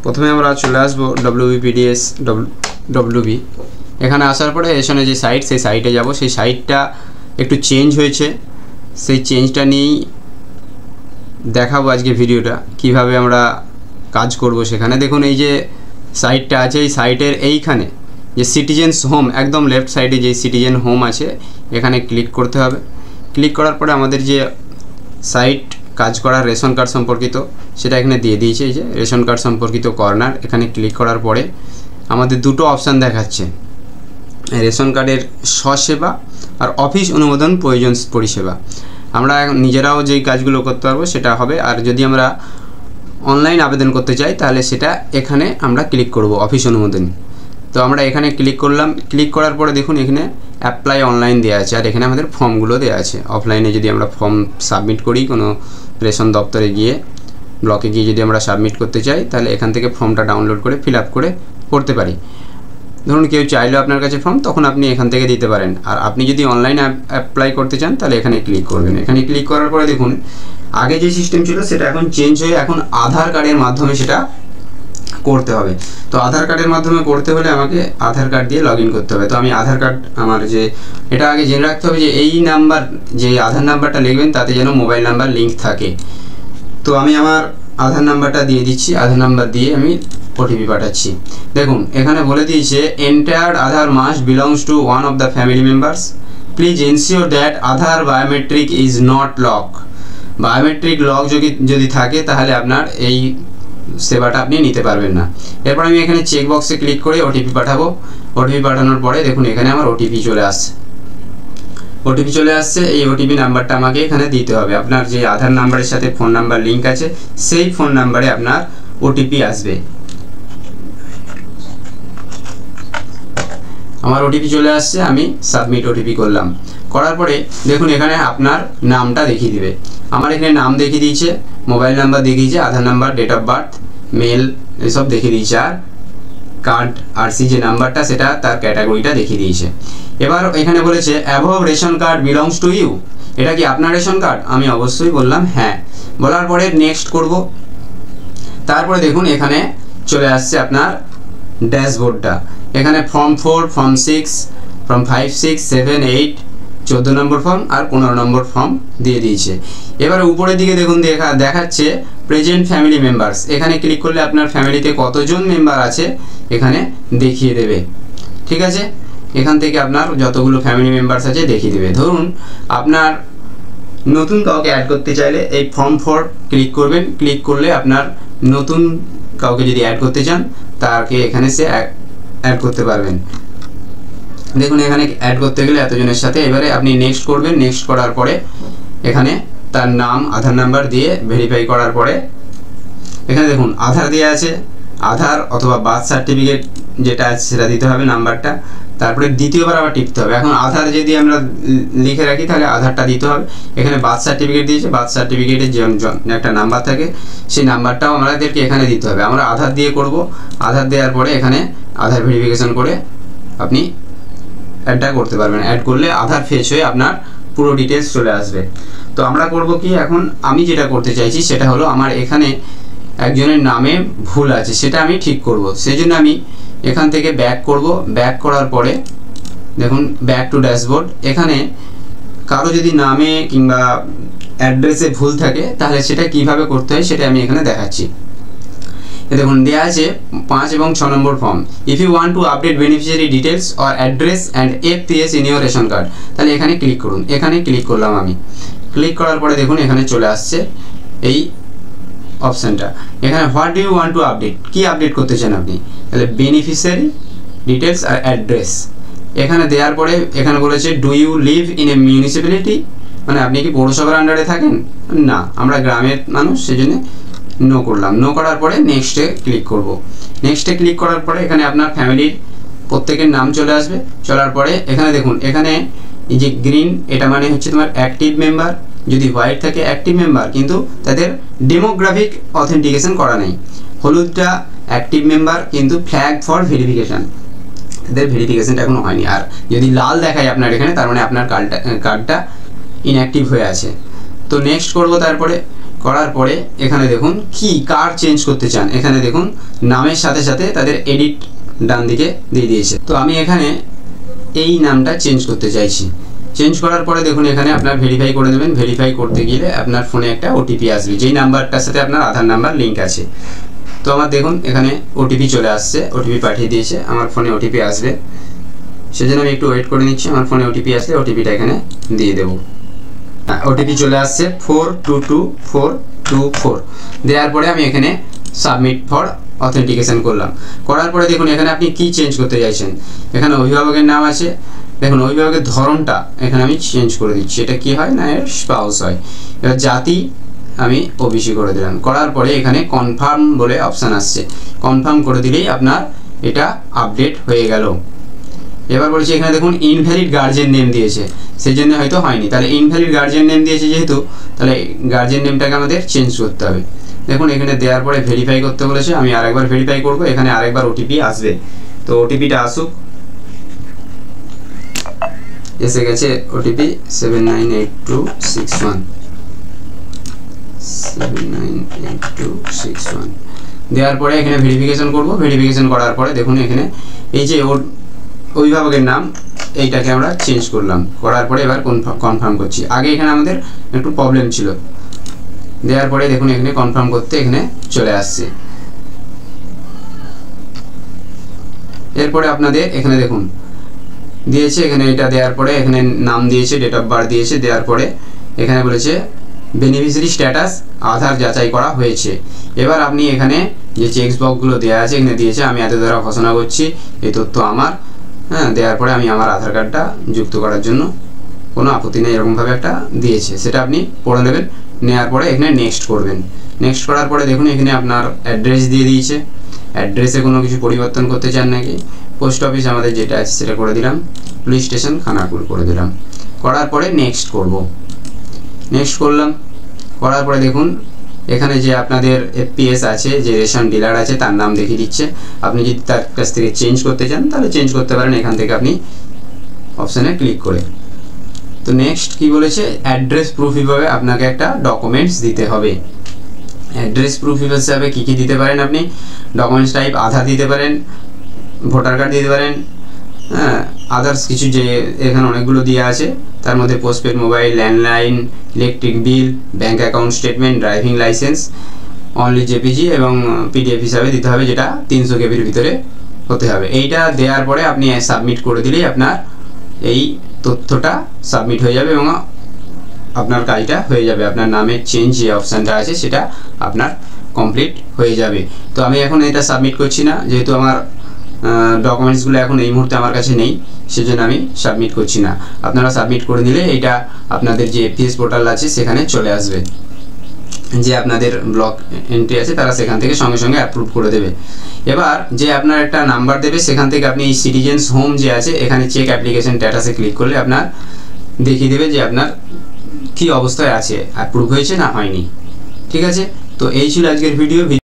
প্রথমে আমরা চলে আসবো WBPDS WB। এখানে আসার পরে রেশনের যে সাইট, সেই সাইটে যাব। সেই সাইটটা একটু চেঞ্জ হয়েছে, সেই চেঞ্জটা নিয়েই দেখাবো আজকে ভিডিওটা, কিভাবে আমরা কাজ করব সেখানে। দেখুন এই যে সাইটটা আছে, এই সাইটের এইখানে যে সিটিজেন্স হোম, একদম লেফট সাইডে যে সিটিজেন হোম আছে, এখানে ক্লিক করতে হবে। ক্লিক করার পরে আমাদের যে সাইট কাজ করার রেশন কার্ড সম্পর্কিত সেটা এখানে দিয়ে দিয়েছে। এই যে রেশন কার্ড সম্পর্কিত কর্নার, এখানে ক্লিক করার পরে আমাদের দুটো অপশান দেখাচ্ছে, রেশন কার্ডের স্বসেবা আর অফিস অনুমোদন প্রয়োজন পরিষেবা। আমরা নিজেরাও যেই কাজগুলো করতে পারবো সেটা হবে, আর যদি আমরা অনলাইন আবেদন করতে চাই তাহলে সেটা এখানে আমরা ক্লিক করব, অফিস অনুমোদন। তো আমরা এখানে ক্লিক করলাম। ক্লিক করার পরে দেখুন এখানে অ্যাপ্লাই অনলাইন দেওয়া আছে, আর এখানে আমাদের ফর্মগুলো দেওয়া আছে। অফলাইনে যদি আমরা ফর্ম সাবমিট করি কোনো রেশন দপ্তরে গিয়ে, ব্লকে গিয়ে যদি আমরা সাবমিট করতে চাই, তাহলে এখান থেকে ফর্মটা ডাউনলোড করে ফিল আপ করে করতে পারি। ধরুন কেউ চাইলেও আপনার কাছে ফর্ম, তখন আপনি এখান থেকে দিতে পারেন। আর আপনি যদি অনলাইন অ্যাপ্লাই করতে চান তাহলে এখানে ক্লিক করবেন। এখানে ক্লিক করার পরে দেখুন আগে যে সিস্টেম ছিল সেটা এখন চেঞ্জ হয়ে এখন আধার কার্ডের মাধ্যমে সেটা করতে হবে। তো আধার কার্ডের মাধ্যমে করতে হলে আমাকে আধার কার্ড দিয়ে লগ ইন করতে হবে। তো আমি আধার কার্ড আমার যে এটা আগে জেনে রাখতে হবে যে এই নাম্বার, যে আধার নাম্বারটা লিখবেন তাতে যেন মোবাইল নাম্বার লিঙ্ক থাকে। তো আমি আমার আধার নাম্বারটা দিয়ে দিচ্ছি। আধার নাম্বার দিয়ে আমি ওটিপি পাঠাচ্ছি। দেখুন এখানে বলে দিয়েছে entire Aadhaar must belongs to one of the family members, please ensure that Aadhaar biometric is not lock. Biometric lock যদি থাকে তাহলে আপনার এই সেবাটা আপনি নিতে পারবেন না। এরপর আমি এখানে চেক বক্সে ক্লিক করে ওটিপি পাঠাবো। ওটিপি পাঠানোর পরে দেখুন এখানে আমার ওটিপি চলে আসছে। ওটিপি চলে আসছে, এই ওটিপি নাম্বারটা আমাকে এখানে দিতে হবে। আপনার যে আধার নাম্বারের সাথে ফোন নাম্বার লিঙ্ক আছে সেই ফোন নাম্বারে আপনার ওটিপি আসবে। আমার ওটিপি চলে আসছে, আমি সাবমিট ওটিপি করলাম। করার পরে দেখুন এখানে আপনার নামটা দেখিয়ে দিবে। আমার এখানে নাম দেখিয়ে দিয়েছে, মোবাইল নাম্বার দেখিয়েছে, Aadhaar number, date of birth, mail এসব দেখিয়ে দিয়েছে, আর কার্ড আরসি যে নাম্বারটা সেটা তার ক্যাটাগরিটা দেখিয়ে দিয়েছে। এবার এখানে বলেছে above ration card belongs to you, এটা কি আপনার রেশন কার্ড? আমি অবশ্যই বললাম হ্যাঁ। বলার পরে নেক্সট করব। তারপরে দেখুন এখানে চলে আসছে আপনার ড্যাশবোর্ডটা। এখানে ফর্ম 4, ফর্ম 6, ফর্ম 5, 6, 7, 8, 14 নম্বর ফর্ম আর 15 নম্বর ফর্ম দিয়ে দিয়েছে। এবারে উপরের দিকে দেখুন দেখাচ্ছে প্রেজেন্ট ফ্যামিলি মেম্বার্স। এখানে ক্লিক করলে আপনার ফ্যামিলিতে কতজন মেম্বার আছে এখানে দেখিয়ে দেবে। ঠিক আছে, এখান থেকে আপনার যতগুলো ফ্যামিলি মেম্বার্স আছে দেখিয়ে দেবে। ধরুন আপনার নতুন কাউকে অ্যাড করতে চাইলে এই ফর্ম 4 ক্লিক করবেন। ক্লিক করলে আপনার নতুন কাউকে যদি অ্যাড করতে চান তাকে এখানে সে অ্যাড করতে পারবেন। দেখুন এখানে অ্যাড করতে গেলে এতজনের সাথে, এবারে আপনি নেক্সট করবেন। নেক্সট করার পরে এখানে তার নাম, আধার নাম্বার দিয়ে ভেরিফাই করার পরে এখানে দেখুন আধার দেওয়া আছে, আধার অথবা বার্থ সার্টিফিকেট যেটা আছে সেটা দিতে হবে নাম্বারটা। তারপরে দ্বিতীয়বার আবার টিপতে হবে। এখন আধার যদি আমরা লিখে রাখি তাহলে আধারটা দিতে হবে। এখানে বার্থ সার্টিফিকেট দিয়েছে, বার্থ সার্টিফিকেটের যে একটা নাম্বার থাকে সেই নাম্বারটাও আমাদেরকে এখানে দিতে হবে। আমরা আধার দিয়ে করব। আধার দেওয়ার পরে এখানে আধার ভেরিফিকেশন করে আপনি অ্যাডটা করতে পারবেন। অ্যাড করলে আধার ফেচ হয়ে আপনার পুরো ডিটেলস চলে আসবে। তো আমরা করব কি, এখন আমি যেটা করতে চাইছি সেটা হলো আমার এখানে একজনের নামে ভুল আছে, সেটা আমি ঠিক করব। সেই জন্য আমি এখান থেকে ব্যাক করব। ব্যাক করার পরে দেখুন ব্যাক টু ড্যাশবোর্ড। এখানে কারো যদি নামে কিংবা অ্যাড্রেসে ভুল থাকে তাহলে সেটা কিভাবে করতে হয় সেটা আমি এখানে দেখাচ্ছি। দেখুন দেওয়া আছে 5 এবং 6 নম্বর form. If you want to update beneficiary details or address and FPS in your ration card, তাহলে এখানে ক্লিক করুন। এখানে ক্লিক করলাম আমি। ক্লিক করার পরে দেখুন এখানে চলে আসছে এই অপশানটা। এখানে what do you want to update, কী আপডেট করতে চান আপনি, তাহলে বেনিফিশিয়ারি ডিটেলস আর অ্যাড্রেস এখানে দেওয়ার পরে এখানে বলেছে do you live in a municipality, মানে আপনি কি পৌরসভার আন্ডারে থাকেন? না, আমরা গ্রামের মানুষ, সেই জন্য নো করলাম। নো করার পরে নেক্সটে ক্লিক করব। নেক্সটে ক্লিক করার পরে এখানে আপনার ফ্যামিলির প্রত্যেকের নাম চলে আসবে। চলার পরে এখানে দেখুন এখানে এই যে গ্রিন, এটা মানে হচ্ছে তোমার অ্যাক্টিভ মেম্বার। যদি হোয়াইট থাকে অ্যাক্টিভ মেম্বার, কিন্তু তাদের ডেমোগ্রাফিক অথেন্টিকেশন করা নেই। হলুদটা অ্যাক্টিভ মেম্বার কিন্তু ফ্ল্যাগ ফর ভেরিফিকেশান, তাদের ভেরিফিকেশানটা এখনো হয়নি। আর যদি লাল দেখায় আপনার এখানে, তার মানে আপনার কার্ডটা ইনঅ্যাক্টিভ হয়ে আছে। তো নেক্সট করব। তারপরে করার পরে এখানে দেখুন কি কার চেঞ্জ করতে চান, এখানে দেখুন নামের সাথে সাথে তাদের এডিট ডান দিকে দিয়ে দিয়েছে। তো আমি এখানে এই নামটা চেঞ্জ করতে চাইছি। চেঞ্জ করার পরে দেখুন এখানে আপনার ভেরিফাই করে দেবেন। ভেরিফাই করতে গেলে আপনার ফোনে একটা ওটিপি আসবে, যেই নাম্বারটার সাথে আপনার আধার নাম্বার লিঙ্ক আছে। তো আমার দেখুন এখানে ওটিপি চলে আসছে, ওটিপি পাঠিয়ে দিয়েছে, আমার ফোনে ওটিপি আসবে, সেজন্য আমি একটু ওয়েট করে নিচ্ছি। আমার ফোনে ওটিপি আসলে ওটিপিটা এখানে দিয়ে দেবো। ওটিপি চলে আসছে 422424। দেওয়ার পরে আমি এখানে সাবমিট ফর অথেন্টিকেশন করলাম। করার পরে দেখুন এখানে আপনি কি চেঞ্জ করতে চাইছেন, এখানে অভিভাবকের নাম আছে, দেখুন অভিভাবকের ধরনটা এখানে আমি চেঞ্জ করে দিচ্ছি। এটা কি হয় না, এর স্পাউস হয়। এবার জাতি আমি ওবিসি করে দিলাম। করার পরে এখানে কনফার্ম বলে অপশান আসছে, কনফার্ম করে দিলেই আপনার এটা আপডেট হয়ে গেল। এবার বলছি এখানে দেখুন ইনভ্যালিড গার্জিয়ান নেম দিয়েছে, সেই জন্য হয়তো হয়নি। তাহলে ইনভ্যালিড গার্জিয়ান নেম দিয়েছে যেহেতু, তাহলে গার্জিয়ান নেমটাকে আমাদের চেঞ্জ করতে হবে। দেখুন এখানে দেওয়ার পরে ভেরিফাই করতে বলেছে, আমি আরেকবার ভেরিফাই করব। এখানে আরেকবার ওটিপি আসবে, তো ওটিপিটা আসুক। এসে গেছে ওটিপি 798261 798261। দেওয়ার পরে এখানে ভেরিফিকেশন করব। ভেরিফিকেশন করার পরে দেখুন এখানে এই যে অভিভাবকের নাম এইটাকে আমরা চেঞ্জ করলাম। করার পরে এবার কনফার্ম করছি। আগে এখানে আমাদের একটু প্রবলেম ছিল। দেওয়ার পরে দেখুন এখানে কনফার্ম করতে এখানে চলে আসছে। এরপরে আপনাদের এখানে দেখুন দিয়েছে, এখানে এটা দেওয়ার পরে এখানে নাম দিয়েছে, ডেট অফ বার্থ দিয়েছে। দেওয়ার পরে এখানে বলেছে বেনিফিশিয়ারি স্ট্যাটাস আধার যাচাই করা হয়েছে। এবার আপনি এখানে যে চেক বক্সগুলো দেওয়া আছে এখানে দিয়েছে, আমি এত দ্বারা ঘোষণা করছি এই তথ্য আমার। দেওয়ার পরে আমি আমার আধার কার্ডটা যুক্ত করার জন্য কোনো আপত্তি নেই, এরকমভাবে একটা দিয়েছে, সেটা আপনি পড়ে নেবেন। নেওয়ার পরে এখানে নেক্সট করবেন। নেক্সট করার পরে দেখুন এখানে আপনার অ্যাড্রেস দিয়ে দিয়েছে। অ্যাড্রেসে কোনো কিছু পরিবর্তন করতে চান নাকি, পোস্ট অফিস আমাদের যেটা আছে সেটা করে দিলাম, পুলিশ স্টেশন খানাকুল করে দিলাম। করার পরে নেক্সট করব। নেক্সট করলাম। করার পরে দেখুন এখানে যে আপনাদের এফপিএস আছে, যে রেশন ডিলার আছে, তার নাম দেখিয়ে দিচ্ছে। আপনি যদি তার কাছ থেকে চেঞ্জ করতে চান তাহলে চেঞ্জ করতে পারেন এখান থেকে আপনি অপশানে ক্লিক করে। তো নেক্সট কি বলেছে, অ্যাড্রেস প্রুফ হিসাবে আপনাকে একটা ডকুমেন্টস দিতে হবে। অ্যাড্রেস প্রুফ হিসাবে কী কী দিতে পারেন আপনি, ডকুমেন্টস টাইপ আধার দিতে পারেন, ভোটার কার্ড দিতে পারেন, আদার্স কিছু যে এখানে অনেকগুলো দেওয়া আছে, তার মধ্যে postpaid mobile, landline, electric bill, bank account statement, driving licence, only JPG এবং পিডিএফ হিসাবে দিতে হবে, যেটা 300 কেবির ভিতরে হতে হবে। এইটা দেওয়ার পরে আপনি সাবমিট করে দিলেই আপনার এই তথ্যটা সাবমিট হয়ে যাবে এবং আপনার কাজটা হয়ে যাবে। আপনার নামের চেঞ্জ যে অপশানটা আছে সেটা আপনার কমপ্লিট হয়ে যাবে। তো আমি এখন এটা সাবমিট করছি না, যেহেতু আমার ডকুমেন্টসগুলো এখন এই মুহূর্তে আমার কাছে নেই, সেজন্য আমি সাবমিট করছি না। আপনারা সাবমিট করে দিলে এটা আপনাদের যে এফপিএস পোর্টাল আছে সেখানে চলে আসবে। যে আপনাদের ব্লক এন্ট্রি আছে তারা সেখান থেকে সঙ্গে সঙ্গে অ্যাপ্রুভ করে দেবে। এবার যে আপনার একটা নাম্বার দেবে, সেখান থেকে আপনি এই সিটিজেন্স হোম যে আছে এখানে চেক অ্যাপ্লিকেশন স্ট্যাটাসে ক্লিক করলে আপনার দেখিয়ে দেবে যে আপনার কী অবস্থায় আছে, অ্যাপ্রুভ হয়েছে না হয়নি। ঠিক আছে, তো এই ছিল আজকের ভিডিও।